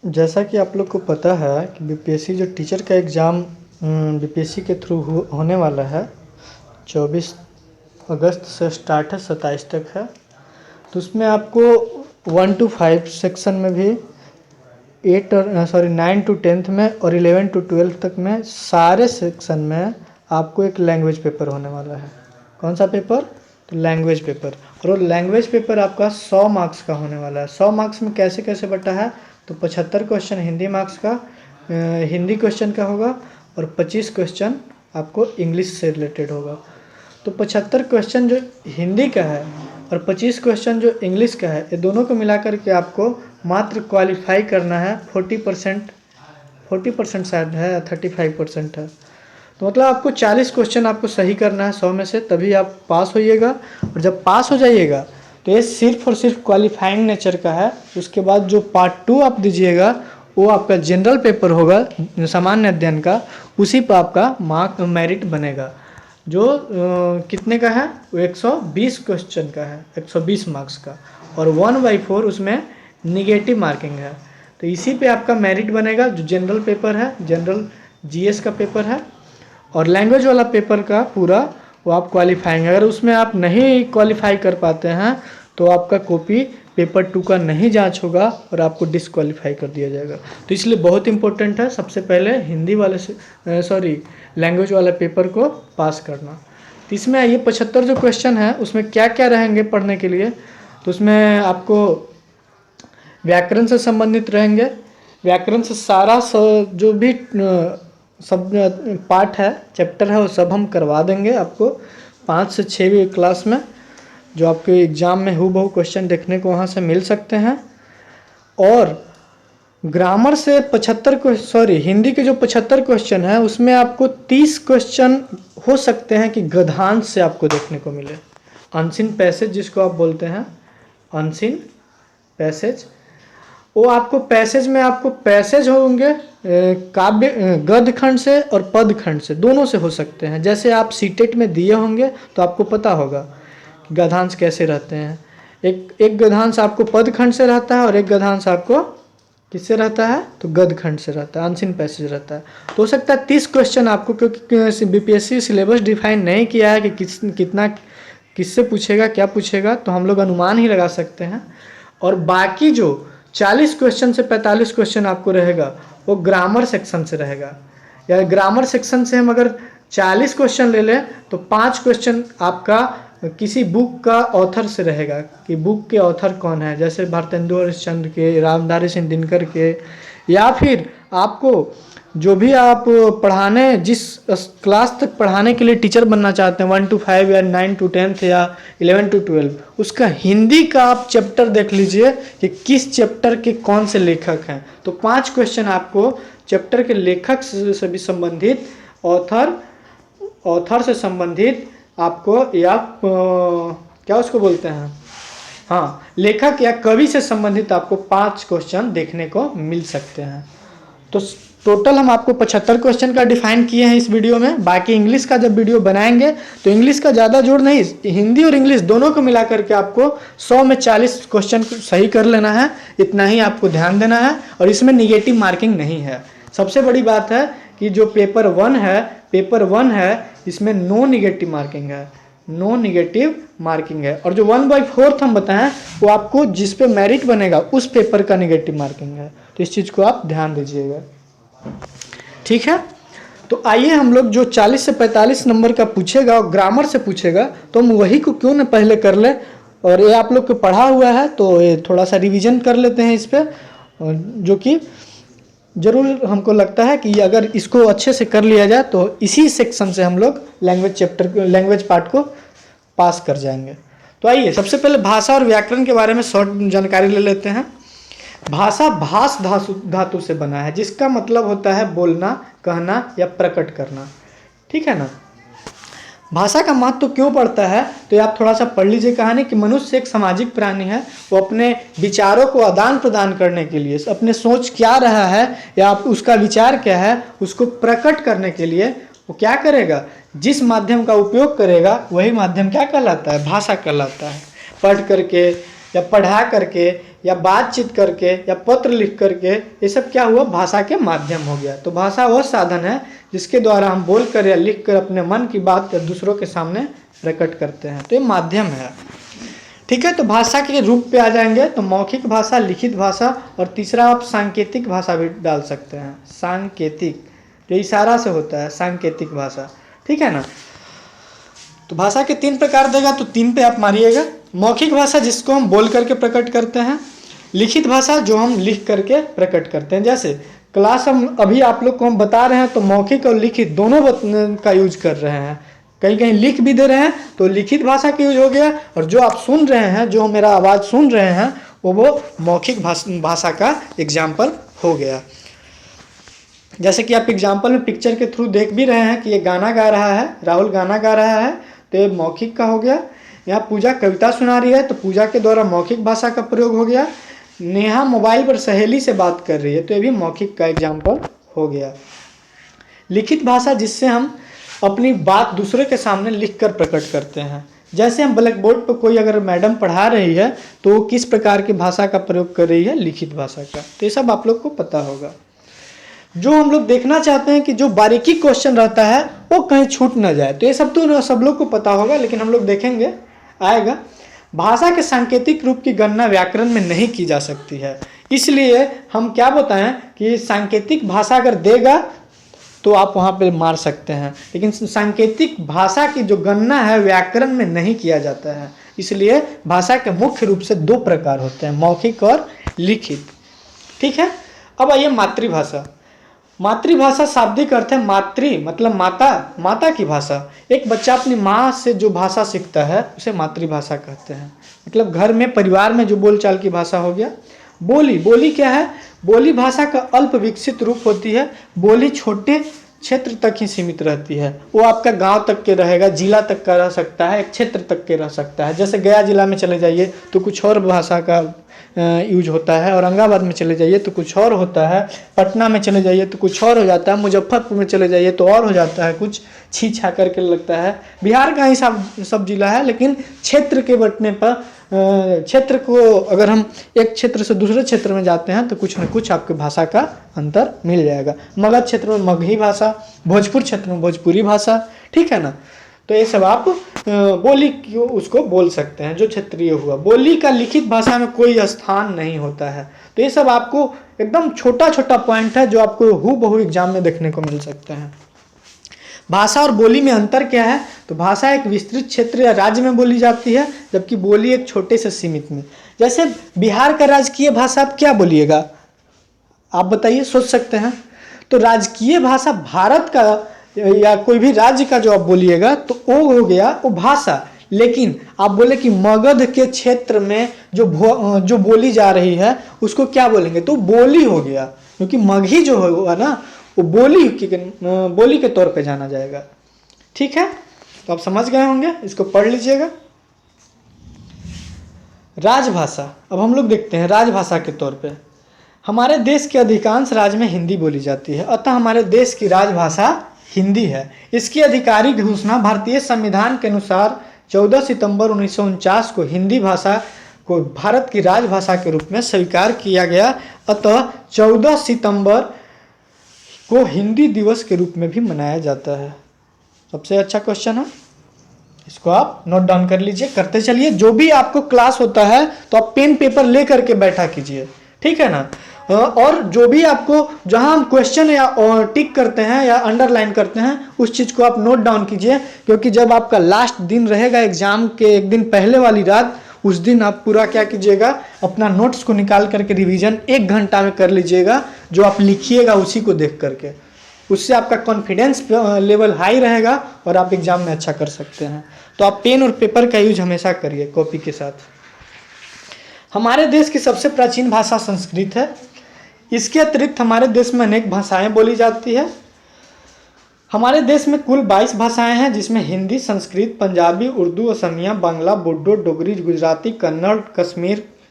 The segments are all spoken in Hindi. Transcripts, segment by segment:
जैसा कि आप लोग को पता है कि बीपीएससी जो टीचर का एग्ज़ाम बीपीएससी के थ्रू होने वाला है 24 अगस्त से स्टार्ट है 27 तक है। तो उसमें आपको 1 to 5 सेक्शन में भी 9 to 10th में और 11 to 12 तक में सारे सेक्शन में आपको एक लैंग्वेज पेपर होने वाला है। कौन सा पेपर? तो लैंग्वेज पेपर। और वो लैंग्वेज पेपर आपका 100 मार्क्स का होने वाला है। 100 मार्क्स में कैसे कैसे बटा है? तो 75 क्वेश्चन हिंदी मार्क्स का हिंदी क्वेश्चन का होगा और 25 क्वेश्चन आपको इंग्लिश से रिलेटेड होगा। तो 75 क्वेश्चन जो हिंदी का है और 25 क्वेश्चन जो इंग्लिश का है, ये दोनों को मिलाकर के आपको मात्र क्वालिफाई करना है 40% शायद है, 35% है। तो मतलब आपको 40 क्वेश्चन आपको सही करना है 100 में से, तभी आप पास होइएगा। और जब पास हो जाइएगा तो ये सिर्फ और सिर्फ क्वालिफाइंग नेचर का है। उसके बाद जो पार्ट 2 आप दीजिएगा वो आपका जनरल पेपर होगा सामान्य अध्ययन का, उसी पर आपका मेरिट बनेगा जो कितने का है? वो 120 क्वेश्चन का है, 120 मार्क्स का, और 1/4 उसमें निगेटिव मार्किंग है। तो इसी पे आपका मेरिट बनेगा। जो जनरल पेपर है, जनरल जीएस का पेपर है, और लैंग्वेज वाला पेपर का पूरा वो आप क्वालिफाइंग। अगर उसमें आप नहीं क्वालिफाई कर पाते हैं तो आपका कॉपी पेपर 2 का नहीं जांच होगा और आपको डिसक्वालीफाई कर दिया जाएगा। तो इसलिए बहुत इंपॉर्टेंट है सबसे पहले हिंदी वाले से लैंग्वेज वाले पेपर को पास करना। तो इसमें ये 75 जो क्वेश्चन है उसमें क्या क्या रहेंगे पढ़ने के लिए? तो उसमें आपको व्याकरण से संबंधित रहेंगे। व्याकरण से सारा जो भी सब पार्ट है, चैप्टर है, वो सब हम करवा देंगे आपको 5 से 6 क्लास में, जो आपके एग्ज़ाम में हूबहू क्वेश्चन देखने को वहाँ से मिल सकते हैं। और ग्रामर से हिंदी के जो 75 क्वेश्चन है उसमें आपको 30 क्वेश्चन हो सकते हैं कि गद्यांश से आपको देखने को मिले। अनसीन पैसेज जिसको आप बोलते हैं, अनसीन पैसेज, वो आपको पैसेज में आपको पैसेज होंगे काव्य गद्य खंड से और पद खंड से, दोनों से हो सकते हैं। जैसे आप सीटेट में दिए होंगे तो आपको पता होगा गद्यांश कैसे रहते हैं। एक गद्यांश आपको पद खंड से रहता है और एक गद्यांश आपको किससे रहता है? तो गद्य खंड से रहता है, अनसीन पैसेज रहता है। तो हो सकता है 30 क्वेश्चन आपको, क्योंकि बीपीएससी सिलेबस डिफाइन नहीं किया है कि कितना किससे पूछेगा, क्या पूछेगा, तो हम लोग अनुमान ही लगा सकते हैं। और बाकी जो 40 क्वेश्चन से 45 क्वेश्चन आपको रहेगा वो ग्रामर सेक्शन से रहेगा। या ग्रामर सेक्शन से हम अगर 40 क्वेश्चन ले लें तो 5 क्वेश्चन आपका किसी बुक का ऑथर से रहेगा कि बुक के ऑथर कौन है, जैसे भारतेंदु हरिश्चंद्र के, रामधारी सिंह दिनकर के, या फिर आपको जो भी आप पढ़ाने जिस क्लास तक पढ़ाने के लिए टीचर बनना चाहते हैं 1 to 5 या 9 to 10th या 11 to 12, उसका हिंदी का आप चैप्टर देख लीजिए कि किस चैप्टर के कौन से लेखक हैं। तो 5 क्वेश्चन आपको चैप्टर के लेखक से भी संबंधित, ऑथर से संबंधित आपको, या क्या उसको बोलते हैं, हाँ, लेखक या कवि से संबंधित आपको 5 क्वेश्चन देखने को मिल सकते हैं। तो टोटल हम आपको 75 क्वेश्चन का डिफाइन किए हैं इस वीडियो में। बाकी इंग्लिश का जब वीडियो बनाएंगे तो इंग्लिश का ज़्यादा जोर नहीं, हिंदी और इंग्लिश दोनों को मिला करके आपको 100 में 40 क्वेश्चन सही कर लेना है, इतना ही आपको ध्यान देना है। और इसमें निगेटिव मार्किंग नहीं है। सबसे बड़ी बात है कि जो पेपर 1 है इसमें नो निगेटिव मार्किंग है, नो निगेटिव मार्किंग है। और जो 1/4 हम बताएं वो आपको जिस पे मेरिट बनेगा उस पेपर का निगेटिव मार्किंग है। तो इस चीज़ को आप ध्यान दीजिएगा, ठीक है। तो आइए हम लोग जो 40 से 45 नंबर का पूछेगा और ग्रामर से पूछेगा तो हम वही को क्यों न पहले कर ले। और ये आप लोग को पढ़ा हुआ है तो ये थोड़ा सा रिवीजन कर लेते हैं इस पर, जो कि ज़रूर हमको लगता है कि अगर इसको अच्छे से कर लिया जाए तो इसी सेक्शन से हम लोग लैंग्वेज पार्ट को पास कर जाएंगे। तो आइए सबसे पहले भाषा और व्याकरण के बारे में शॉर्ट जानकारी ले लेते हैं। भाषा भाष धातु से बना है, जिसका मतलब होता है बोलना, कहना या प्रकट करना, ठीक है ना। भाषा का महत्व क्यों पड़ता है तो आप थोड़ा सा पढ़ लीजिए कहानी कि मनुष्य एक सामाजिक प्राणी है। वो अपने विचारों को आदान प्रदान करने के लिए, अपने सोच क्या रहा है या उसका विचार क्या है उसको प्रकट करने के लिए वो क्या करेगा, जिस माध्यम का उपयोग करेगा वही माध्यम क्या कहलाता है? भाषा कहलाता है। पढ़ करके या पढ़ा करके या बातचीत करके या पत्र लिख करके, ये सब क्या हुआ, भाषा के माध्यम हो गया। तो भाषा वह साधन है जिसके द्वारा हम बोलकर या लिख कर अपने मन की बात या दूसरों के सामने प्रकट करते हैं। तो ये माध्यम है। ठीक है, तो भाषा के रूप पे आ जाएंगे तो मौखिक भाषा, लिखित भाषा, और तीसरा आप सांकेतिक भाषा भी डाल सकते हैं। सांकेतिक जो इशारा से होता है, सांकेतिक भाषा। ठीक है ना। तो भाषा के 3 प्रकार देगा तो 3 पे आप मारिएगा। मौखिक भाषा जिसको हम बोल करके प्रकट करते हैं, लिखित भाषा जो हम लिख करके प्रकट करते हैं। जैसे क्लास हम अभी आप लोग को हम बता रहे हैं तो मौखिक और लिखित दोनों का यूज कर रहे हैं। कहीं कहीं लिख भी दे रहे हैं तो लिखित भाषा का यूज हो गया, और जो आप सुन रहे हैं, जो मेरा आवाज़ सुन रहे हैं, वो मौखिक भाषा का एग्जाम्पल हो गया। जैसे कि आप एग्जाम्पल में पिक्चर के थ्रू देख भी रहे हैं कि ये गाना गा रहा है, राहुल गाना गा रहा है, तो ये मौखिक का हो गया। यहाँ पूजा कविता सुना रही है तो पूजा के द्वारा मौखिक भाषा का प्रयोग हो गया। नेहा मोबाइल पर सहेली से बात कर रही है तो ये भी मौखिक का एग्जाम्पल हो गया। लिखित भाषा जिससे हम अपनी बात दूसरे के सामने लिखकर प्रकट करते हैं। जैसे हम ब्लैक बोर्ड पर कोई अगर मैडम पढ़ा रही है तो वो किस प्रकार की भाषा का प्रयोग कर रही है, लिखित भाषा का। तो ये सब आप लोग को पता होगा। जो हम लोग देखना चाहते हैं कि जो बारीकी क्वेश्चन रहता है वो कहीं छूट ना जाए, तो ये सब तो सब लोग को पता होगा, लेकिन हम लोग देखेंगे आएगा। भाषा के सांकेतिक रूप की गणना व्याकरण में नहीं की जा सकती है, इसलिए हम क्या बताएं कि सांकेतिक भाषा अगर देगा तो आप वहाँ पे मार सकते हैं, लेकिन सांकेतिक भाषा की जो गणना है व्याकरण में नहीं किया जाता है। इसलिए भाषा के मुख्य रूप से 2 प्रकार होते हैं, मौखिक और लिखित। ठीक है। अब आइए मातृभाषा। मातृभाषा शाब्दिक अर्थ है मातृ मतलब माता, माता की भाषा। एक बच्चा अपनी माँ से जो भाषा सीखता है उसे मातृभाषा कहते हैं। मतलब घर में, परिवार में जो बोलचाल की भाषा हो गया। बोली, बोली क्या है, बोली भाषा का अल्प विकसित रूप होती है। बोली छोटे क्षेत्र तक ही सीमित रहती है, वो आपका गांव तक के रहेगा, जिला तक का रह सकता है, एक क्षेत्र तक के रह सकता है। जैसे गया जिला में चले जाइए तो कुछ और भाषा का यूज होता है, औरंगाबाद में चले जाइए तो कुछ और होता है, पटना में चले जाइए तो कुछ और हो जाता है, मुजफ्फरपुर में चले जाइए तो और हो जाता है, कुछ छी छा करके लगता है। बिहार का ही सब जिला है, लेकिन क्षेत्र के बंटने पर, क्षेत्र को अगर हम एक क्षेत्र से दूसरे क्षेत्र में जाते हैं तो कुछ न कुछ आपके भाषा का अंतर मिल जाएगा। मगध क्षेत्र में मगही भाषा, भोजपुर क्षेत्र में भोजपुरी भाषा। ठीक है ना। तो ये सब आप बोली उसको बोल सकते हैं जो क्षेत्रीय हुआ। बोली का लिखित भाषा में कोई स्थान नहीं होता है। तो ये सब आपको एकदम छोटा छोटा पॉइंट है जो आपको हूबहू एग्जाम में देखने को मिल सकते हैं। भाषा और बोली में अंतर क्या है, तो भाषा एक विस्तृत क्षेत्र या राज्य में बोली जाती है, जबकि बोली एक छोटे से सीमित में। जैसे बिहार का राजकीय भाषा आप क्या बोलिएगा, आप बताइए, सोच सकते हैं। तो राजकीय भाषा भारत का या कोई भी राज्य का जो आप बोलिएगा तो वो हो गया वो भाषा। लेकिन आप बोले कि मगध के क्षेत्र में जो बोली जा रही है उसको क्या बोलेंगे, तो बोली हो गया, क्योंकि मगही जो होगा ना वो बोली के तौर पे जाना जाएगा। ठीक है, तो आप समझ गए होंगे, इसको पढ़ लीजिएगा। राजभाषा, अब हम लोग देखते हैं राजभाषा के तौर पे। हमारे देश के अधिकांश राज्य में हिंदी बोली जाती है, अतः हमारे देश की राजभाषा हिंदी है। इसकी आधिकारिक घोषणा भारतीय संविधान के अनुसार 14 सितंबर 1949 को हिंदी भाषा को भारत की राजभाषा के रूप में स्वीकार किया गया। अतः 14 सितंबर को हिंदी दिवस के रूप में भी मनाया जाता है। सबसे अच्छा क्वेश्चन है, इसको आप नोट डाउन कर लीजिए, करते चलिए। जो भी आपको क्लास होता है तो आप पेन पेपर ले करके बैठा कीजिए, ठीक है ना। और जो भी आपको जहां हम क्वेश्चन या टिक करते हैं या अंडरलाइन करते हैं उस चीज को आप नोट डाउन कीजिए, क्योंकि जब आपका लास्ट दिन रहेगा एग्जाम के एक दिन पहले वाली रात, उस दिन आप पूरा क्या कीजिएगा, अपना नोट्स को निकाल करके रिवीजन 1 घंटा में कर लीजिएगा। जो आप लिखिएगा उसी को देख करके, उससे आपका कॉन्फिडेंस लेवल हाई रहेगा और आप एग्जाम में अच्छा कर सकते हैं। तो आप पेन और पेपर का यूज हमेशा करिए कॉपी के साथ। हमारे देश की सबसे प्राचीन भाषा संस्कृत है। इसके अतिरिक्त हमारे देश में अनेक भाषाएं बोली जाती है। हमारे देश में कुल 22 भाषाएं हैं, जिसमें हिंदी, संस्कृत, पंजाबी, उर्दू, असमिया, बांग्ला, बोडो, डोगरी, गुजराती, कन्नड़,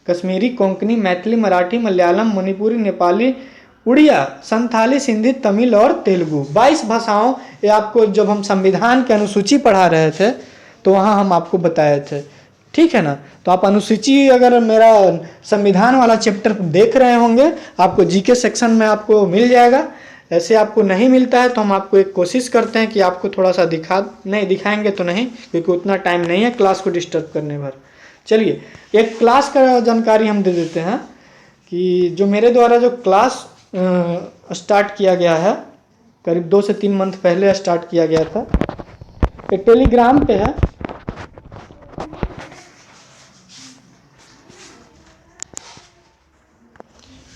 कश्मीरी, कोंकणी, मैथिली, मराठी, मलयालम, मणिपुरी, नेपाली, उड़िया, संथाली, सिंधी, तमिल और तेलुगु। 22 भाषाओं, ये आपको जब हम संविधान की अनुसूची पढ़ा रहे थे तो वहाँ हम आपको बताए थे ठीक है ना। तो आप अनुसूची अगर मेरा संविधान वाला चैप्टर देख रहे होंगे, आपको जीके सेक्शन में आपको मिल जाएगा। ऐसे आपको नहीं मिलता है तो हम आपको एक कोशिश करते हैं कि आपको थोड़ा सा दिखाएंगे तो नहीं, क्योंकि उतना टाइम नहीं है क्लास को डिस्टर्ब करने भर। चलिए एक क्लास का जानकारी हम दे देते हैं कि जो मेरे द्वारा जो क्लास स्टार्ट किया गया है, करीब 2 से 3 मंथ पहले स्टार्ट किया गया था। ये टेलीग्राम पे है,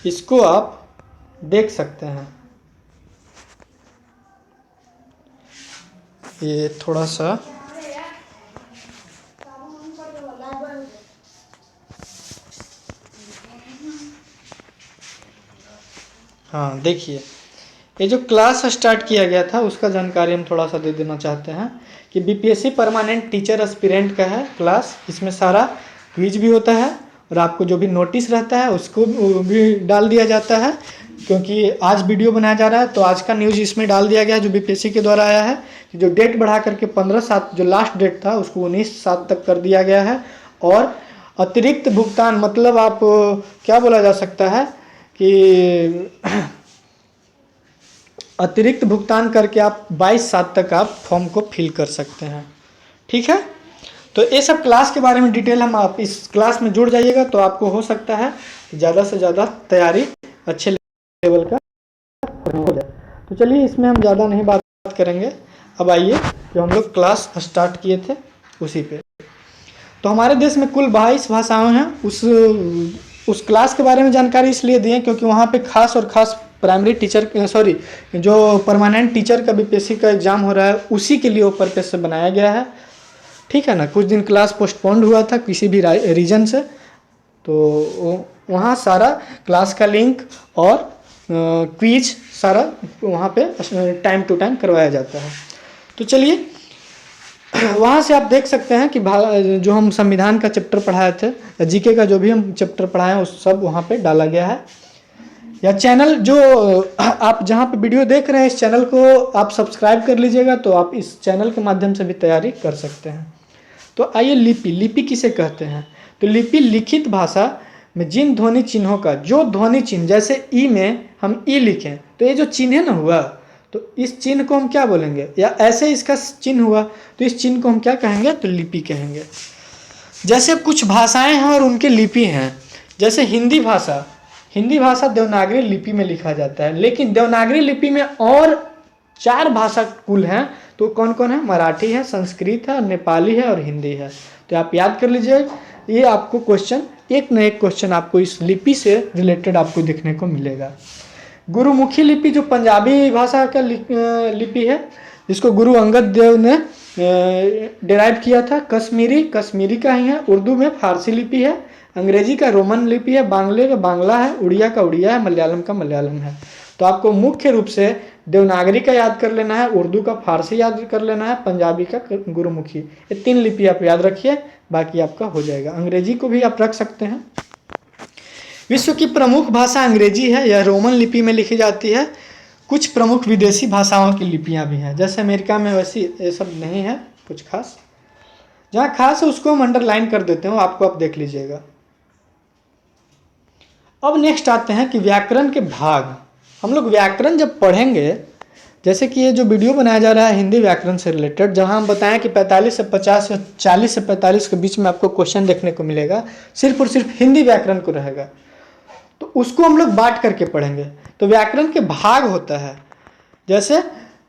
इसको आप देख सकते हैं। ये थोड़ा सा हाँ देखिए, ये जो क्लास स्टार्ट किया गया था उसका जानकारी हम थोड़ा सा दे देना चाहते हैं कि बीपीएससी परमानेंट टीचर एस्पिरेंट का है क्लास। इसमें सारा क्विज भी होता है और आपको जो भी नोटिस रहता है उसको भी डाल दिया जाता है। क्योंकि आज वीडियो बनाया जा रहा है तो आज का न्यूज़ इसमें डाल दिया गया जो बीपीएससी के द्वारा आया है कि जो डेट बढ़ा करके 15/7 जो लास्ट डेट था उसको 19/7 तक कर दिया गया है। और अतिरिक्त भुगतान मतलब आप क्या बोला जा सकता है कि अतिरिक्त भुगतान करके आप 22/7 तक आप फॉर्म को फिल कर सकते हैं। ठीक है, तो ये सब क्लास के बारे में डिटेल हम आप इस क्लास में जुड़ जाइएगा तो आपको हो सकता है ज़्यादा से ज़्यादा तैयारी अच्छे लेवल का हो जाए। तो चलिए इसमें हम ज़्यादा नहीं बात करेंगे। अब आइए जो हम लोग क्लास स्टार्ट किए थे उसी पे। तो हमारे देश में कुल 22 भाषाएं हैं। उस क्लास के बारे में जानकारी इसलिए दिए क्योंकि वहाँ पे खास और खास प्राइमरी टीचर जो परमानेंट टीचर का बीपीएससी का एग्ज़ाम हो रहा है उसी के लिए वो पर्पस से बनाया गया है। ठीक है ना। कुछ दिन क्लास पोस्टपोन्ड हुआ था किसी भी रीजन से, तो वहाँ सारा क्लास का लिंक और क्विज सारा वहाँ पे टाइम टू टाइम करवाया जाता है। तो चलिए वहाँ से आप देख सकते हैं कि जो हम संविधान का चैप्टर पढ़ाए थे, जीके का जो भी हम चैप्टर पढ़ाए हैं उस सब वहाँ पे डाला गया है। या चैनल जो आप जहाँ पे वीडियो देख रहे हैं इस चैनल को आप सब्सक्राइब कर लीजिएगा तो आप इस चैनल के माध्यम से भी तैयारी कर सकते हैं। तो आइए लिपि किसे कहते हैं। तो लिपि लिखित भाषा में जिन ध्वनि चिन्हों का जो ध्वनि चिन्ह, जैसे ई में हम ई लिखें तो ये जो चिन्ह है ना हुआ, तो इस चिन्ह को हम क्या बोलेंगे, या ऐसे इसका चिन्ह हुआ तो इस चिन्ह को हम क्या कहेंगे, तो लिपि कहेंगे। जैसे कुछ भाषाएं हैं और उनके लिपि हैं। जैसे हिंदी भाषा देवनागरी लिपि में लिखा जाता है, लेकिन देवनागरी लिपि में और 4 भाषा कुल हैं। तो कौन कौन है, मराठी है, संस्कृत है, नेपाली है और हिंदी है। तो आप याद कर लीजिए, ये आपको क्वेश्चन एक न एक क्वेश्चन आपको इस लिपि से रिलेटेड आपको देखने को मिलेगा। गुरुमुखी लिपि जो पंजाबी भाषा का लिपि है, जिसको गुरु अंगद देव ने डिराइव किया था। कश्मीरी का ही है। उर्दू में फारसी लिपि है। अंग्रेजी का रोमन लिपि है। बांग्ले का बांग्ला है। उड़िया का उड़िया है। मलयालम का मलयालम है। तो आपको मुख्य रूप से देवनागरी का याद कर लेना है, उर्दू का फारसी याद कर लेना है, पंजाबी का गुरुमुखी। ये 3 लिपि आप याद रखिए, बाकी आपका हो जाएगा। अंग्रेजी को भी आप रख सकते हैं। विश्व की प्रमुख भाषा अंग्रेजी है, यह रोमन लिपि में लिखी जाती है। कुछ प्रमुख विदेशी भाषाओं की लिपियां भी हैं, जैसे अमेरिका में वैसी ये सब नहीं है कुछ खास। जहाँ खास है उसको हम अंडरलाइन कर देते हैं, आपको आप देख लीजिएगा। अब नेक्स्ट आते हैं कि व्याकरण के भाग। हम लोग व्याकरण जब पढ़ेंगे, जैसे कि ये जो वीडियो बनाया जा रहा है हिंदी व्याकरण से रिलेटेड, जहाँ हम बताएं कि 45 से 50 या 40 से 45 के बीच में आपको क्वेश्चन देखने को मिलेगा, सिर्फ और सिर्फ हिंदी व्याकरण को रहेगा। तो उसको हम लोग बांट करके पढ़ेंगे। तो व्याकरण के भाग होता है, जैसे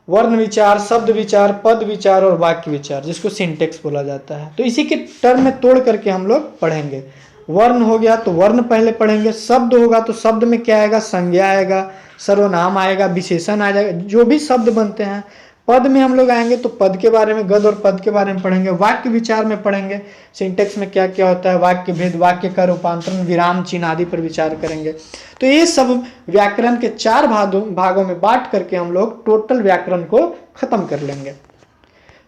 वर्ण विचार, शब्द विचार, पद विचार और वाक्य विचार, जिसको सिंटेक्स बोला जाता है। तो इसी के टर्म में तोड़ करके हम लोग पढ़ेंगे। वर्ण हो गया तो वर्ण पहले पढ़ेंगे। शब्द होगा तो शब्द में क्या आएगा, संज्ञा आएगा, सर्वनाम आएगा, विशेषण आ जाएगा, जो भी शब्द बनते हैं। पद में हम लोग आएंगे तो पद के बारे में, गद और पद के बारे में पढ़ेंगे। वाक्य विचार में पढ़ेंगे सिंटेक्स में क्या क्या होता है, वाक्य भेद, वाक्य का रूपांतरण, विराम चिन्ह आदि पर विचार करेंगे। तो ये सब व्याकरण के 4 भागों में बांट करके हम लोग टोटल व्याकरण को खत्म कर लेंगे।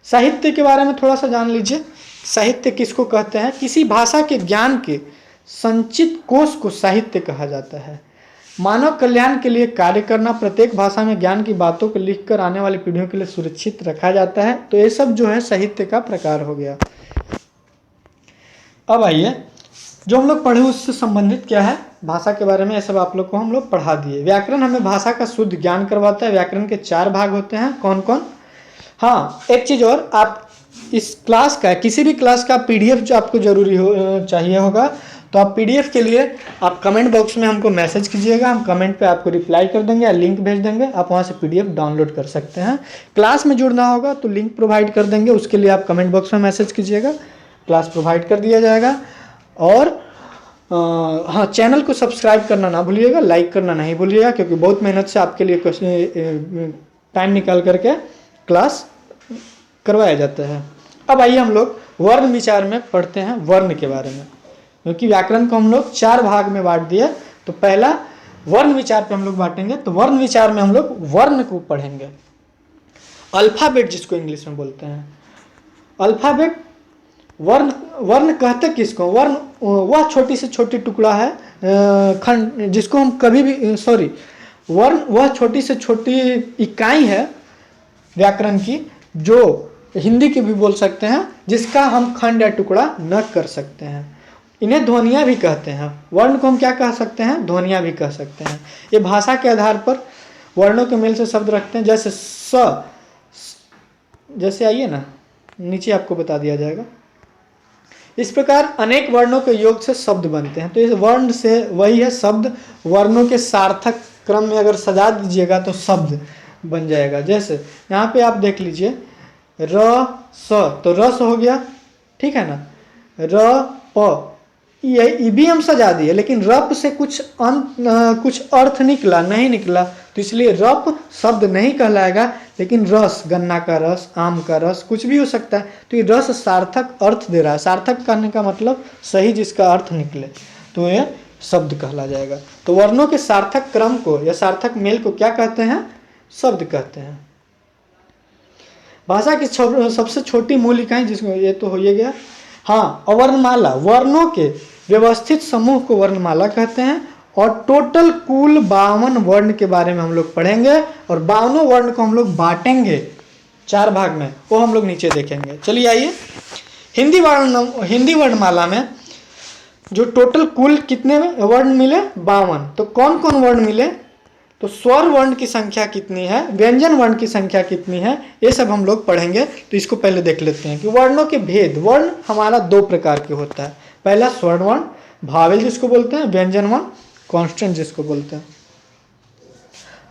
साहित्य के बारे में थोड़ा सा जान लीजिए। साहित्य किसको कहते हैं? किसी भाषा के ज्ञान के संचित कोश को साहित्य कहा जाता है। मानव कल्याण के लिए कार्य करना, प्रत्येक भाषा में ज्ञान की बातों को लिखकर आने वाली पीढ़ियों के लिए सुरक्षित रखा जाता है। तो ये सब जो है साहित्य का प्रकार हो गया। अब आइए, जो हम लोग पढ़े उससे संबंधित क्या है, भाषा के बारे में ये सब आप लोग को हम लोग पढ़ा दिए। व्याकरण हमें भाषा का शुद्ध ज्ञान करवाता है। व्याकरण के 4 भाग होते हैं, कौन कौन। हाँ, एक चीज़ और, आप इस क्लास का, किसी भी क्लास का पीडीएफ जो आपको जरूरी चाहिए होगा, तो आप पीडीएफ के लिए आप कमेंट बॉक्स में हमको मैसेज कीजिएगा, हम कमेंट पे आपको रिप्लाई कर देंगे या लिंक भेज देंगे, आप वहाँ से पीडीएफ डाउनलोड कर सकते हैं। क्लास में जुड़ना होगा तो लिंक प्रोवाइड कर देंगे, उसके लिए आप कमेंट बॉक्स में मैसेज कीजिएगा, क्लास प्रोवाइड कर दिया जाएगा। और हाँ, चैनल को सब्सक्राइब करना ना भूलिएगा, लाइक करना नहीं भूलिएगा, क्योंकि बहुत मेहनत से आपके लिए टाइम निकाल करके क्लास करवाया जाता है। अब आइए हम लोग वर्ण विचार में पढ़ते हैं, वर्ण के बारे में, क्योंकि व्याकरण को हम लोग 4 भाग में बांट दिया। तो पहला वर्ण विचार पे हम लोग बांटेंगे। तो वर्ण विचार में हम लोग वर्ण को पढ़ेंगे, अल्फाबेट जिसको इंग्लिश में बोलते हैं। अल्फाबेट, वर्ण, वर्ण कहते किसको, वर्ण वह छोटी से छोटी टुकड़ा है खंड, जिसको हम कभी भी वर्ण वह छोटी से छोटी इकाई है व्याकरण की, जो हिंदी की भी बोल सकते हैं, जिसका हम खंड या टुकड़ा न कर सकते हैं। इन्हें ध्वनियाँ भी कहते हैं। वर्ण को हम क्या कह सकते हैं, ध्वनियाँ भी कह सकते हैं। ये भाषा के आधार पर वर्णों के मेल से शब्द रखते हैं, जैसे स, जैसे आइए ना नीचे आपको बता दिया जाएगा। इस प्रकार अनेक वर्णों के योग से शब्द बनते हैं। तो इस वर्ण से वही है शब्द, वर्णों के सार्थक क्रम में अगर सजा दीजिएगा तो शब्द बन जाएगा। जैसे यहाँ पे आप देख लीजिए, र स, तो रस हो गया, ठीक है ना। र प, ये भी हम सजा दिए, लेकिन रप से कुछ अर्थ नहीं निकला, तो इसलिए रप शब्द नहीं कहलाएगा। लेकिन रस, गन्ना का रस, आम का रस, कुछ भी हो सकता है। तो ये रस सार्थक अर्थ दे रहा है। सार्थक कहने का मतलब सही, जिसका अर्थ निकले, तो ये शब्द कहला जाएगा। तो वर्णों के सार्थक क्रम को या सार्थक मेल को क्या कहते हैं, शब्द कहते हैं। भाषा की सबसे छोटी मूल इकाई, जिसको ये तो हो ही गया। हाँ, वर्णमाला, वर्णों के व्यवस्थित समूह को वर्णमाला कहते हैं। और टोटल कुल 52 वर्ण के बारे में हम लोग पढ़ेंगे, और 52 वर्ण को हम लोग बांटेंगे 4 भाग में, वो हम लोग नीचे देखेंगे। चलिए आइए, हिंदी वर्णमाला में जो टोटल कुल कितने वर्ण मिले, 52। तो कौन कौन वर्ण मिले, तो स्वर वर्ण की संख्या कितनी है, व्यंजन वर्ण की संख्या कितनी है, ये सब हम लोग पढ़ेंगे। तो इसको पहले देख लेते हैं कि वर्णों के भेद। वर्ण हमारा 2 प्रकार के होता है। पहला स्वर्ण वर्ण, भावेल जिसको बोलते हैं, व्यंजन वर्ण, कॉन्स्टेंट जिसको बोलते हैं।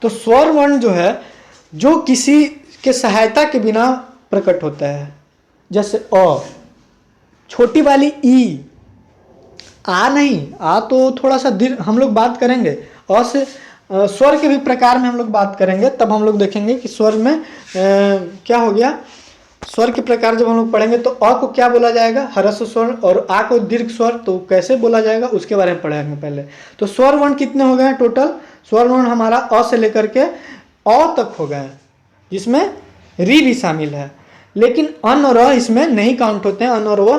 तो स्वर वर्ण जो है, जो किसी के सहायता के बिना प्रकट होता है, जैसे अ, छोटी वाली ई, आ नहीं, आ तो थोड़ा सा हम लोग बात करेंगे। अ से स्वर के भी प्रकार में हम लोग बात करेंगे, तब हम लोग देखेंगे कि स्वर में क्या हो गया। स्वर के प्रकार जब हम लोग पढ़ेंगे तो अ को क्या बोला जाएगा, ह्रस्व स्वर, और आ को दीर्घ स्वर, तो कैसे बोला जाएगा उसके बारे में पढ़ेंगे पहले। तो स्वर वर्ण कितने हो गए हैं टोटल, स्वर वर्ण हमारा अ से लेकर के अ तक हो गए हैं, जिसमें री भी शामिल है। लेकिन अन और अ इसमें नहीं काउंट होते हैं। अन और वह,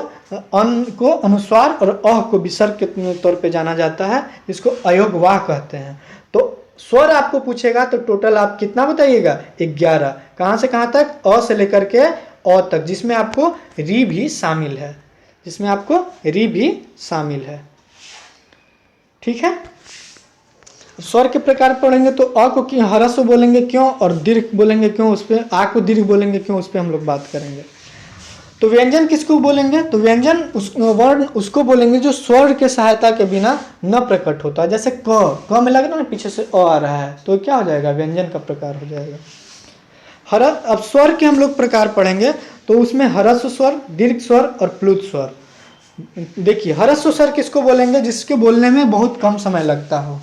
अन को अनुस्वार और अ को विसर्ग के तौर पे जाना जाता है, इसको अयोगवाह कहते हैं। तो स्वर आपको पूछेगा तो टोटल आप कितना बताइएगा, 11। कहाँ से कहाँ तक, अ से लेकर के अ तक, जिसमें आपको री भी शामिल है, जिसमें आपको री भी शामिल है, ठीक है। स्वर के प्रकार पढ़ेंगे तो अ को ह्रस्व बोलेंगे क्यों, और दीर्घ बोलेंगे क्यों, उस पर आ को दीर्घ बोलेंगे क्यों, उस पर हम लोग बात करेंगे। तो व्यंजन किसको बोलेंगे, तो व्यंजन उस वर्ण उसको बोलेंगे जो स्वर के सहायता के बिना न प्रकट होता है। जैसे क में लग रहा है ना, पीछे से अ आ रहा है, तो क्या हो जाएगा, व्यंजन का प्रकार हो जाएगा। अब स्वर के हम लोग प्रकार पढ़ेंगे, तो उसमें ह्रस्व स्वर, दीर्घ स्वर और प्लुत स्वर। देखिए, ह्रस्व स्वर किसको बोलेंगे, जिसके बोलने में बहुत कम समय लगता हो।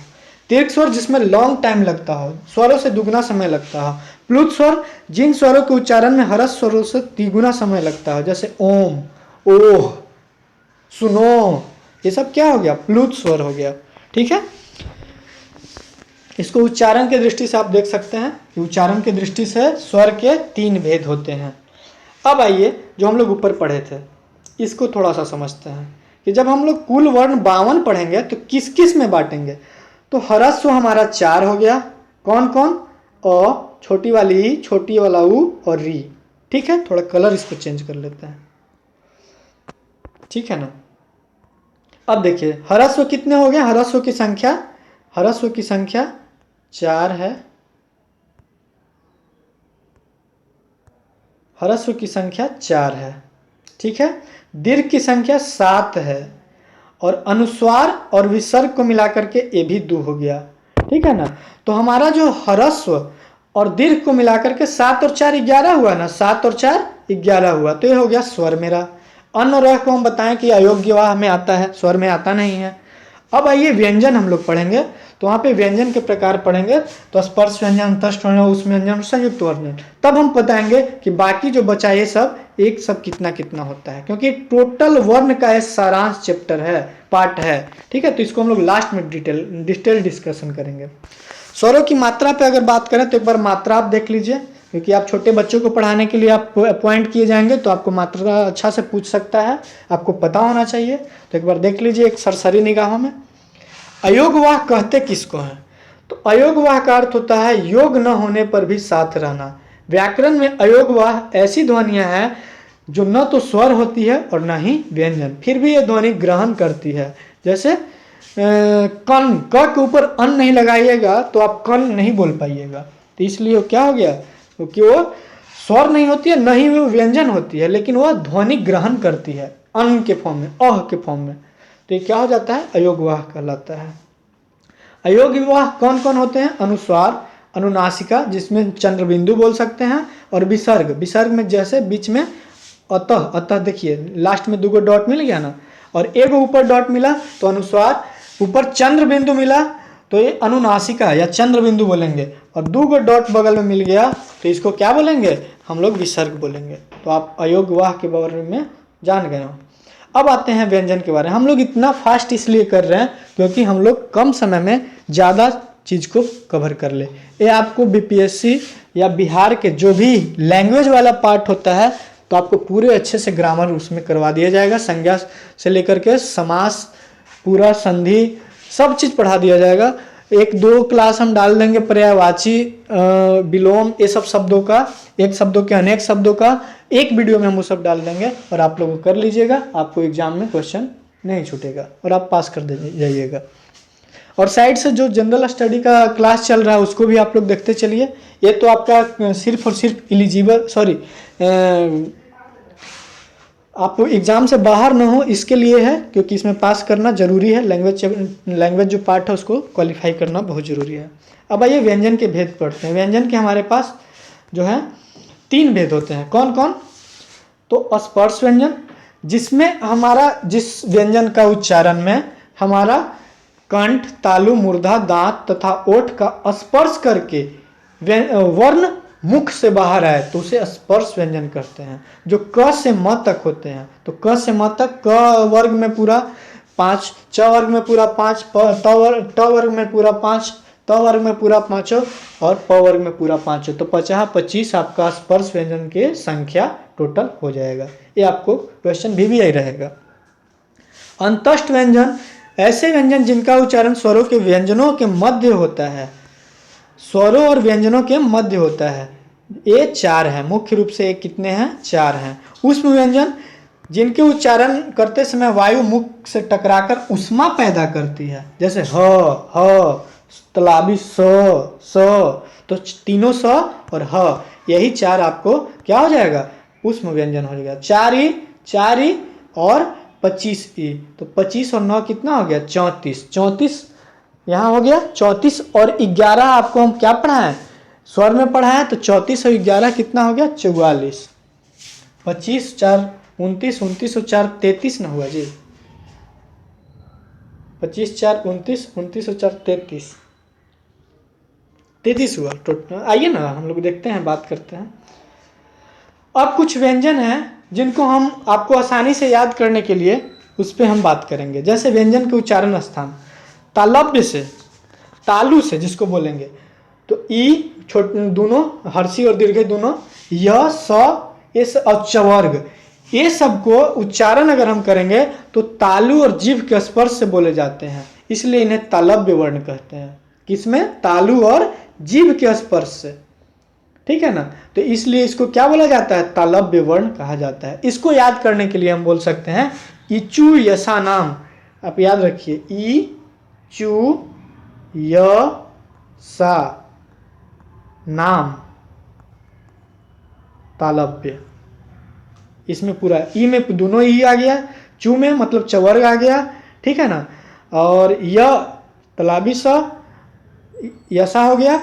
दीर्घ स्वर जिसमें लॉन्ग टाइम लगता हो, स्वरों से दुगना समय लगता हो। प्लुत स्वर जिन स्वरों के उच्चारण में ह्रस्व स्वरों से तिगुना समय लगता हो, जैसे ओम, ओह, सुनो, ये सब क्या हो गया, प्लुत स्वर हो गया, ठीक है। इसको उच्चारण के दृष्टि से आप देख सकते हैं कि उच्चारण के दृष्टि से स्वर के 3 भेद होते हैं। अब आइए, जो हम लोग ऊपर पढ़े थे, इसको थोड़ा सा समझते हैं कि जब हम लोग कुल वर्ण 52 पढ़ेंगे तो किस किस में बांटेंगे। तो ह्रस्व हमारा 4 हो गया, कौन कौन, अ, छोटी वाली ई, छोटी वाला उ और री, ठीक है। थोड़ा कलर इसको चेंज कर लेते हैं, ठीक है ना। अब देखिए ह्रस्व कितने हो गए, ह्रस्व की संख्या 4 है, ह्रस्व की संख्या 4 है, ठीक है। दीर्घ की संख्या 7 है और अनुस्वार और विसर्ग को मिलाकर के ये भी 2 हो गया, ठीक है ना। तो हमारा जो ह्रस्व और दीर्घ को मिलाकर के 7 और 4 11 हुआ ना, 7 और 4 11 हुआ, तो ये हो गया स्वर मेरा। अन और रह को हम बताएं कि अयोग्य वाह में आता है, स्वर में आता नहीं है। अब आइए व्यंजन हम लोग पढ़ेंगे, तो वहाँ पे व्यंजन के प्रकार पढ़ेंगे, तो स्पर्श व्यंजन, अंतस्थ व्यंजन, उस व्यंजन, संयुक्त व्यंजन, तब हम बताएंगे कि बाकी जो बचा ये सब एक सब कितना कितना होता है, क्योंकि टोटल वर्ण का ये सारांश चैप्टर है, पार्ट है, ठीक है। तो इसको हम लोग लास्ट में डिटेल डिस्कशन करेंगे। स्वरों की मात्रा पे अगर बात करें तो एक बार मात्रा आप देख लीजिए, क्योंकि आप छोटे बच्चों को पढ़ाने के लिए आप अपॉइंट किए जाएंगे, तो आपको मात्रा अच्छा से पूछ सकता है, आपको पता होना चाहिए। तो एक बार देख लीजिए एक सरसरी निगाहों में। अयोगवाह कहते किसको हैं? तो अयोगवाह का अर्थ होता है योग न होने पर भी साथ रहना। व्याकरण में अयोगवाह ऐसी ध्वनियां हैं जो न तो स्वर होती है और न ही व्यंजन, फिर भी ये ध्वनि ग्रहण करती है। जैसे कन, क के ऊपर अन नहीं लगाइएगा तो आप कन नहीं बोल पाइएगा, तो इसलिए वो क्या हो गया, क्योंकि वो स्वर नहीं होती है, न ही वो व्यंजन होती है, लेकिन वह ध्वनि ग्रहण करती है अन के फॉर्म में, अह के फॉर्म में, तो ये क्या हो जाता है, अयोगवाह कहलाता है। अयोगवाह कौन कौन होते हैं? अनुस्वार, अनुनासिका जिसमें चंद्रबिंदु बोल सकते हैं, और विसर्ग, विसर्ग में जैसे बीच में अतः, अतः देखिए लास्ट में 2 डॉट मिल गया ना, और एक ऊपर डॉट मिला तो अनुस्वार, ऊपर चंद्र बिंदु मिला तो ये अनुनासिका या चंद्र बिंदु बोलेंगे, और 2 डॉट बगल में मिल गया तो इसको क्या बोलेंगे, हम लोग विसर्ग बोलेंगे। तो आप अयोगवाह के बारे में जान गए हो। अब आते हैं व्यंजन के बारे में। हम लोग इतना फास्ट इसलिए कर रहे हैं क्योंकि हम लोग कम समय में ज़्यादा चीज़ को कवर कर ले। ये आपको बीपीएससी या बिहार के जो भी लैंग्वेज वाला पार्ट होता है तो आपको पूरे अच्छे से ग्रामर उसमें करवा दिया जाएगा, संज्ञा से लेकर के समास, पूरा संधि, सब चीज़ पढ़ा दिया जाएगा। 1-2 क्लास हम डाल देंगे पर्यायवाची, विलोम, ये सब शब्दों का, एक शब्दों के अनेक शब्दों का एक वीडियो में हम वो सब डाल देंगे, और आप लोग कर लीजिएगा, आपको एग्जाम में क्वेश्चन नहीं छूटेगा और आप पास कर दे जाइएगा। और साइड से जो जनरल स्टडी का क्लास चल रहा है उसको भी आप लोग देखते चलिए। ये तो आपका सिर्फ और सिर्फ एलिजिबल, सॉरी, आप एग्जाम से बाहर ना हो इसके लिए है, क्योंकि इसमें पास करना जरूरी है। लैंग्वेज जो पार्ट है उसको क्वालिफाई करना बहुत जरूरी है। अब आइए व्यंजन के भेद पढ़ते हैं। व्यंजन के हमारे पास जो है 3 भेद होते हैं। कौन कौन? तो स्पर्श व्यंजन, जिसमें हमारा, जिस व्यंजन का उच्चारण में हमारा कंठ, तालु, मूर्धा, दांत तथा ओठ का स्पर्श करके वर्ण मुख से बाहर आए तो उसे स्पर्श व्यंजन कहते हैं। जो क से म तक होते हैं, तो क से म तक, क वर्ग में पूरा 5, च वर्ग में पूरा 5, ट वर्ग में पूरा 5, त वर्ग में पूरा 5 और प वर्ग में पूरा 5, तो 25 आपका स्पर्श व्यंजन के संख्या टोटल हो जाएगा। ये आपको क्वेश्चन भी आई रहेगा। अंतस्थ व्यंजन, ऐसे व्यंजन जिनका उच्चारण स्वरों के व्यंजनों के मध्य होता है, स्वरों और व्यंजनों के मध्य होता है। ये 4 हैं मुख्य रूप से। कितने हैं? 4 हैं। ऊष्म व्यंजन, जिनके उच्चारण करते समय वायु मुख से टकराकर ऊष्मा पैदा करती है, जैसे ह, तलाबी स, तो तीनों स और ह, यही 4 आपको क्या हो जाएगा? ऊष्म व्यंजन हो जाएगा। 4 ई और 25 ई, तो 25 और 9 कितना हो गया? 34 यहाँ हो गया 34, और 11 आपको हम क्या पढ़ाएं? स्वर में पढ़ाएं, तो 34 और 11 कितना हो गया? 44। 25 4 29, 29 और 4 33 ना हुआ जी? 25 4 29, 29 और 4 33 हुआ टोटल। आइए ना हम लोग देखते हैं, बात करते हैं। अब कुछ व्यंजन हैं जिनको हम आपको आसानी से याद करने के लिए उस पर हम बात करेंगे। जैसे व्यंजन के उच्चारण स्थान, तालव्य से, तालु से जिसको बोलेंगे, तो ई छोटे दोनों, हर्षी और दीर्घ दोनों, य, स, इस और चवर्ग, ये सबको उच्चारण अगर हम करेंगे तो तालु और जीभ के स्पर्श से बोले जाते हैं, इसलिए इन्हें तालव्य वर्ण कहते हैं। किसमें? तालु और जीभ के स्पर्श से, ठीक है ना। तो इसलिए इसको क्या बोला जाता है? तालव्य वर्ण कहा जाता है। इसको याद करने के लिए हम बोल सकते हैं इचु यसा नाम, आप याद रखिए, ई चू य सा नाम तालव्य। इसमें पूरा ई में दोनों ई आ गया, चू में मतलब चवर्ग आ गया, ठीक है ना, और य तलाबी सा यसा हो गया,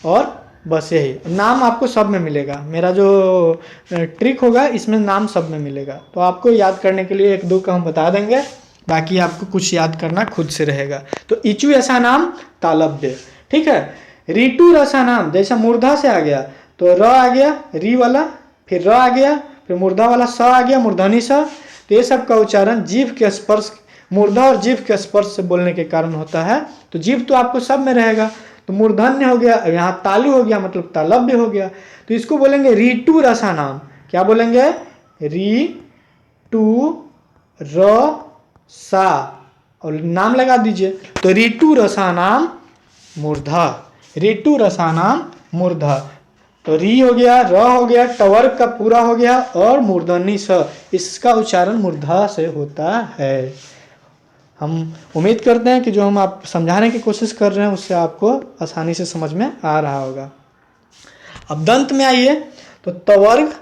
और बस यही नाम आपको सब में मिलेगा। मेरा जो ट्रिक होगा इसमें नाम सब में मिलेगा। तो आपको याद करने के लिए एक दो का हम बता देंगे, बाकी आपको कुछ याद करना खुद से रहेगा। तो इचु ऐसा नाम तालव्य, ठीक है। ऋतु रसा नाम, जैसा मूर्धा से आ गया तो र आ गया री वाला, फिर र आ गया, फिर मूर्धा वाला स आ गया मूर्धनी स। तो ये सब का उच्चारण जीभ के स्पर्श, मूर्धा और जीभ के स्पर्श से बोलने के कारण होता है। तो जीभ तो आपको सब में रहेगा, तो मूर्धन्य हो गया, यहाँ तालु हो गया मतलब तालव्य हो गया। तो इसको बोलेंगे ऋतु रसा नाम। क्या बोलेंगे? री टू र सा, और नाम लगा दीजिए। तो ऋतु रसा नाम मूर्धा, ऋतु रसा नाम मूर्धा। तो री हो गया, र हो गया, टवर्ग का पूरा हो गया, और मूर्धनी स, इसका उच्चारण मूर्धा से होता है। हम उम्मीद करते हैं कि जो हम आप समझाने की कोशिश कर रहे हैं उससे आपको आसानी से समझ में आ रहा होगा। अब दंत में आइए, तो तवर्ग,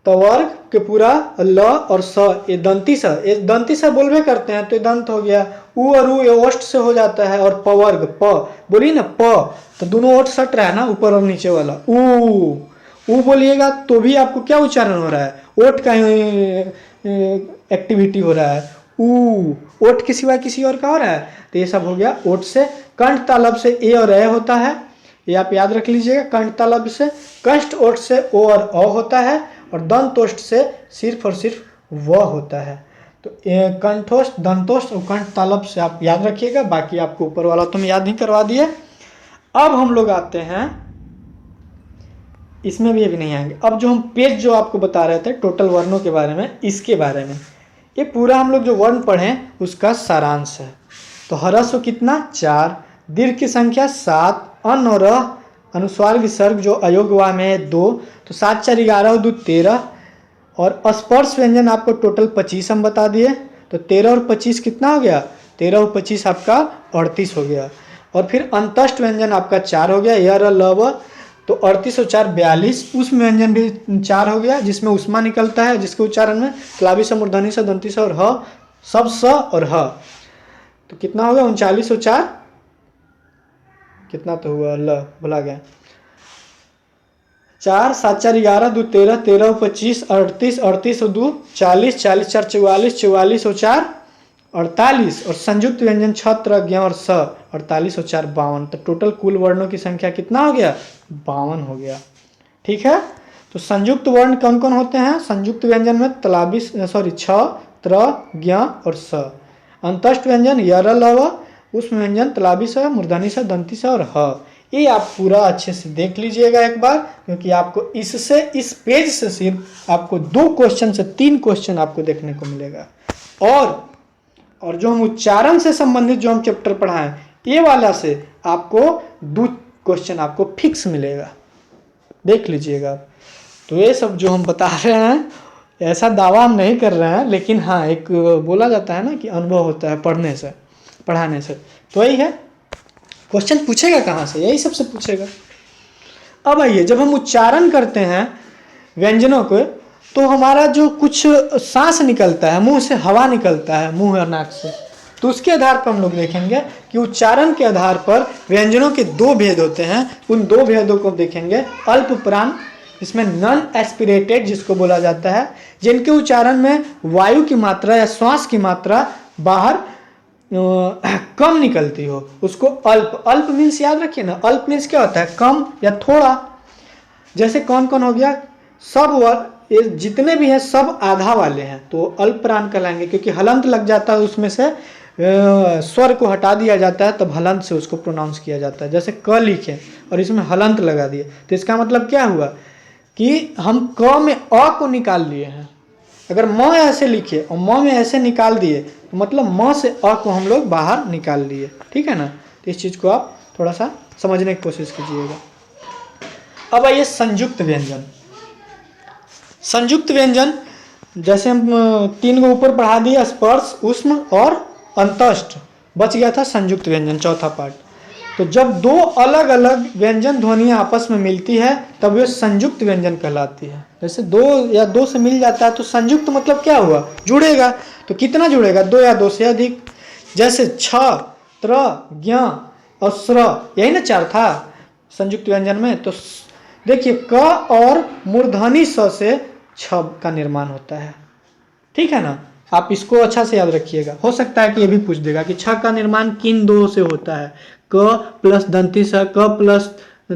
तवर्ग के पूरा ल और स, ये दंती स, ये दंती स बोलबे करते हैं तो ये दंत हो गया। उ और उ ये ओष्ठ से हो जाता है, और पवर्ग प, बोलिए ना प, तो दोनों ओठ सट रहा है ना, ऊपर और नीचे वाला। उ बोलिएगा तो भी आपको क्या उच्चारण हो रहा है? ओठ का एक्टिविटी हो रहा है। ओठ के सिवा किसी और का हो रहा है? तो ये सब हो गया ओठ से। कंठ तालब से ए और ए होता है, ये आप याद रख लीजिएगा। कंठ तालब से, कंठ ओठ से ओ और अ होता है, और दंतोष्ठ से सिर्फ और सिर्फ व होता है। तो कंठोष्ठ, दंतोष्ठ और कंठ तालब से आप याद रखिएगा, बाकी आपको ऊपर वाला तो हम याद नहीं करवा दिए। अब हम लोग आते हैं, इसमें भी अभी नहीं आएंगे। अब जो हम पेज जो आपको बता रहे थे टोटल वर्णों के बारे में, इसके बारे में, ये पूरा हम लोग जो वर्ण पढ़ें उसका सारांश है। तो ह्रस्व कितना? 4, दीर्घ की संख्या 7, अन और अनुस्वार विसर्ग जो अयोगवा में है 2, तो 7 4 11 2 13, और स्पर्श व्यंजन आपको टोटल 25 हम बता दिए। तो 13 और 25 कितना हो गया? 13 और 25 आपका 38 हो गया। और फिर अंतस्थ व्यंजन आपका 4 हो गया, यर लव, तो 38 और 4 42। उष्म व्यंजन भी 4 हो गया, जिसमें उष्मा निकलता है, जिसके उच्चारण में क्लावी स, मूर्धनी स, दंती स और ह, सब स और ह। तो कितना हो गया? 39 और 4 कितना तो हुआ, ल भुला गया, 4 7 4 11 2 13, 13 और 25 38, 38 और 2 40, 40 4 44, 44 और 4 48, और संयुक्त व्यंजन छत्र ज्ञ और स 48 और 4 52। तो टोटल कुल वर्णों की संख्या कितना हो गया? 52 हो गया, ठीक है। तो संयुक्त वर्ण कौन कौन होते हैं? संयुक्त व्यंजन में तलाबी छ, त्र, ज्ञ और स। अंतस्थ व्यंजन यर लव, उष्म व्यंजन तलाबी स, मूर्धनी स, दंती स और ह। ये आप पूरा अच्छे से देख लीजिएगा एक बार, क्योंकि आपको इससे, इस पेज से सिर्फ आपको 2 क्वेश्चन से 3 क्वेश्चन आपको देखने को मिलेगा। और जो हम उच्चारण से संबंधित जो हम चैप्टर पढ़ाएं, ये वाला से आपको 2 क्वेश्चन आपको फिक्स मिलेगा, देख लीजिएगा। तो ये सब जो हम बता रहे हैं, ऐसा दावा हम नहीं कर रहे हैं, लेकिन हाँ एक बोला जाता है ना कि अनुभव होता है पढ़ने से, पढ़ाने से। तो यही है, क्वेश्चन पूछेगा कहाँ से? यही सबसे पूछेगा। अब आइए, जब हम उच्चारण करते हैं व्यंजनों को, तो हमारा जो कुछ सांस निकलता है, मुंह से हवा निकलता है, मुंह और नाक से, तो उसके आधार पर हम लोग देखेंगे कि उच्चारण के आधार पर व्यंजनों के 2 भेद होते हैं। उन 2 भेदों को देखेंगे। अल्प प्राण, इसमें नॉन एस्पिरेटेड जिसको बोला जाता है, जिनके उच्चारण में वायु की मात्रा या श्वास की मात्रा बाहर कम निकलती हो, उसको अल्प। अल्प मीन्स याद रखिए ना, अल्प मीन्स क्या होता है? कम या थोड़ा। जैसे कौन कौन हो गया? सब ये जितने भी हैं सब आधा वाले हैं, तो अल्प प्राण कहलाएंगे, क्योंकि हलंत लग जाता है उसमें से, स्वर को हटा दिया जाता है, तब हलंत से उसको प्रोनाउंस किया जाता है। जैसे क लिखे और इसमें हलंत लगा दिए, तो इसका मतलब क्या हुआ कि हम क में अ को निकाल लिए हैं। अगर म ऐसे लिखे और म में ऐसे निकाल दिए, तो मतलब म से अ को हम लोग बाहर निकाल लिए, ठीक है ना। तो इस चीज़ को आप थोड़ा सा समझने की कोशिश कीजिएगा। अब आइए संयुक्त व्यंजन। संयुक्त व्यंजन जैसे हम 3 को ऊपर बढ़ा दिए, स्पर्श, उष्म और अंतस्थ, बच गया था संयुक्त व्यंजन, चौथा पार्ट। तो जब दो अलग अलग व्यंजन ध्वनियाँ आपस में मिलती है तब वे संयुक्त व्यंजन कहलाती है। जैसे दो या दो से मिल जाता है तो संयुक्त मतलब क्या हुआ, जुड़ेगा। तो कितना जुड़ेगा, दो या दो से अधिक। जैसे छ, त्र, ज्ञ और स्र, यही ना चार था संयुक्त व्यंजन में। तो देखिए क और मूर्धनी स से छ का निर्माण होता है, ठीक है ना। आप इसको अच्छा से याद रखिएगा। हो सकता है कि ये भी पूछ देगा कि छ का निर्माण किन दो से होता है, क प्लस दंती स, क प्लस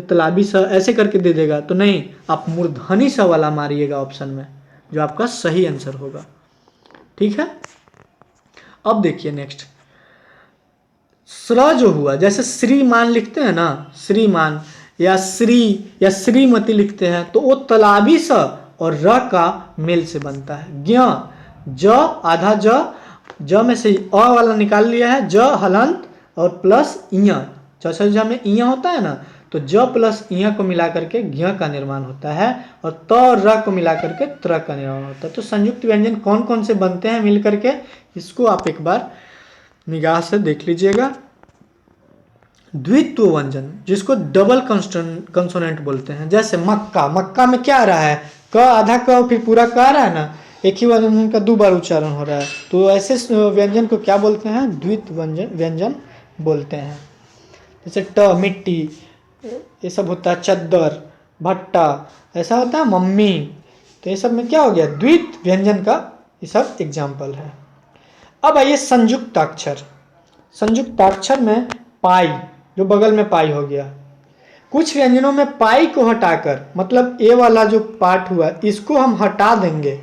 तलाबी स, ऐसे करके दे देगा। तो नहीं, आप मूर्धनी स वाला मारिएगा ऑप्शन में, जो आपका सही आंसर होगा, ठीक है। अब देखिए नेक्स्ट, स्र जो हुआ, जैसे श्रीमान लिखते हैं ना, श्रीमान या श्री या श्रीमती लिखते हैं, तो वो तलाबी स और र का मेल से बनता है। ज्ञ, ज आधा ज में से अ वाला निकाल लिया है, ज हलंत और प्लस इय, ज में इय होता है ना, तो ज प्लस इय को मिला करके ज्ञ का निर्माण होता है, और त और र को मिला करके त्र का निर्माण होता है। तो संयुक्त व्यंजन कौन कौन से बनते हैं मिल करके, इसको आप एक बार निगाह से देख लीजिएगा। द्वित्व व्यंजन, जिसको डबल कंसोनेंट बोलते हैं, जैसे मक्का, मक्का में क्या आ रहा है, क आधा क फिर पूरा क आ रहा है ना, एक ही व्यंजन का दो बार उच्चारण हो रहा है। तो ऐसे व्यंजन को क्या बोलते हैं, द्वित्व व्यंजन बोलते हैं। जैसे ट मिट्टी, ये सब होता है, चद्दर, भट्टा, ऐसा होता है मम्मी। तो ये सब में क्या हो गया, द्वित्व व्यंजन का ये सब एग्जाम्पल है। अब आइए संयुक्ताक्षर। संयुक्ताक्षर में पाई, जो बगल में पाई हो गया। कुछ व्यंजनों में पाई को हटाकर, मतलब ए वाला जो पार्ट हुआ इसको हम हटा देंगे,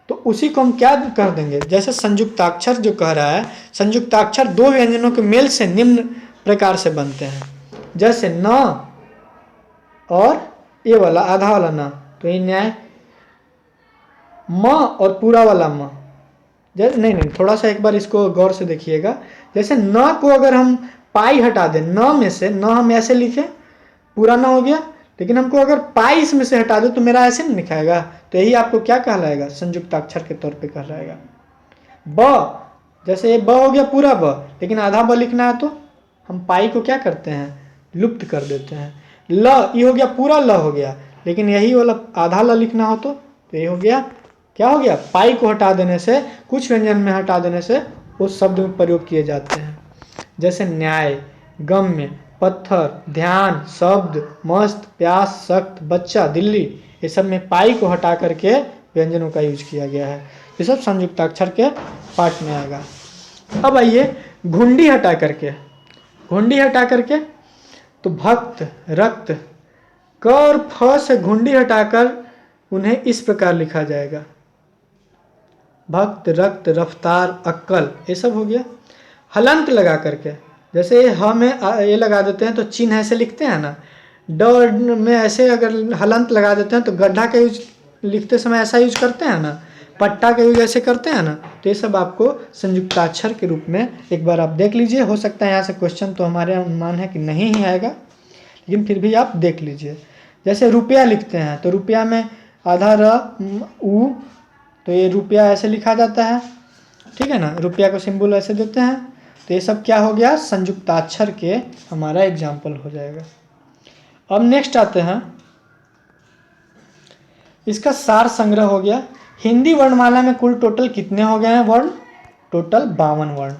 तो उसी को हम क्या कर देंगे, जैसे संयुक्ताक्षर जो कह रहा है, संयुक्ताक्षर दो व्यंजनों के मेल से निम्न प्रकार से बनते हैं। जैसे न और ए वाला आधा वाला न, तो ये न्याय। म और पूरा वाला म, जैसे नहीं, थोड़ा सा एक बार इसको गौर से देखिएगा। जैसे न को अगर हम पाई हटा दें, न में से, न हम ऐसे लिखें, पूरा न हो गया, लेकिन हमको अगर पाई इसमें से हटा दे तो मेरा ऐसे नहीं लिखाएगा, तो यही आपको क्या कहलाएगा, संयुक्ताक्षर के तौर पे कहलाएगा। ब, जैसे ये ब हो गया पूरा ब, लेकिन आधा ब लिखना है तो हम पाई को क्या करते हैं, लुप्त कर देते हैं। ल, ये हो गया पूरा ल हो गया, लेकिन यही वाला आधा ल लिखना हो तो ये हो गया, क्या हो गया, पाई को हटा देने से, कुछ व्यंजन में हटा देने से उस शब्द में प्रयोग किए जाते हैं। जैसे न्याय, गम्य, पत्थर, ध्यान, शब्द, मस्त, प्यास, सख्त, बच्चा, दिल्ली, ये सब में पाई को हटा करके व्यंजनों का यूज किया गया है। ये सब संयुक्ताक्षर के पार्ट में आएगा। अब आइए घुंडी हटा करके, घुंडी हटा करके तो भक्त, रक्त, क और फ से घुंडी हटाकर उन्हें इस प्रकार लिखा जाएगा, भक्त, रक्त, रफ्तार, अक्कल, ये सब हो गया। हलंत लगा करके, जैसे ह में ये लगा देते हैं तो चिन्ह ऐसे लिखते हैं ना, ड में ऐसे अगर हलंत लगा देते हैं तो गड्ढा का यूज लिखते समय ऐसा यूज करते हैं ना, पट्टा का यूज ऐसे करते हैं ना, तो ये सब आपको संयुक्ताक्षर के रूप में एक बार आप देख लीजिए। हो सकता है यहाँ से क्वेश्चन तो हमारे अनुमान है कि नहीं ही आएगा, लेकिन फिर भी आप देख लीजिए। जैसे रुपया लिखते हैं तो रुपया में आधा र उ, तो ये रुपया ऐसे लिखा जाता है, ठीक है ना, रुपया को सिंबल ऐसे देते हैं। तो ये सब क्या हो गया, संयुक्ताक्षर के हमारा एग्जाम्पल हो जाएगा। अब नेक्स्ट आते हैं, इसका सार संग्रह हो गया। हिंदी वर्णमाला में कुल टोटल कितने हो गए हैं वर्ण, टोटल 52 वर्ण,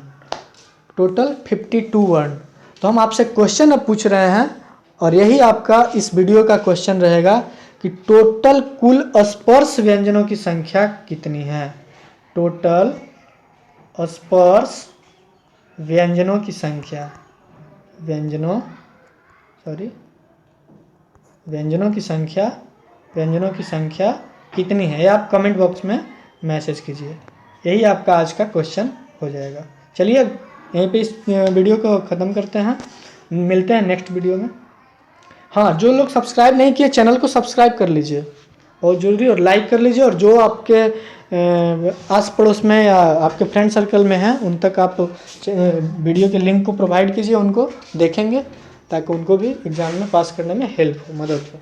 टोटल 52 वर्ण। तो हम आपसे क्वेश्चन अब पूछ रहे हैं, और यही आपका इस वीडियो का क्वेश्चन रहेगा कि टोटल कुल स्पर्श व्यंजनों की संख्या कितनी है। टोटल स्पर्श व्यंजनों की संख्या, व्यंजनों की संख्या कितनी है, ये आप कमेंट बॉक्स में मैसेज कीजिए। यही आपका आज का क्वेश्चन हो जाएगा। चलिए यहीं पे इस वीडियो को ख़त्म करते हैं, मिलते हैं नेक्स्ट वीडियो में। हाँ, जो लोग सब्सक्राइब नहीं किए चैनल को सब्सक्राइब कर लीजिए, बहुत जरूरी, और लाइक कर लीजिए, और जो आपके आस पड़ोस में या आपके फ्रेंड सर्कल में हैं उन तक आप वीडियो के लिंक को प्रोवाइड कीजिए, उनको देखेंगे ताकि उनको भी एग्ज़ाम में पास करने में हेल्प हो, मदद हो।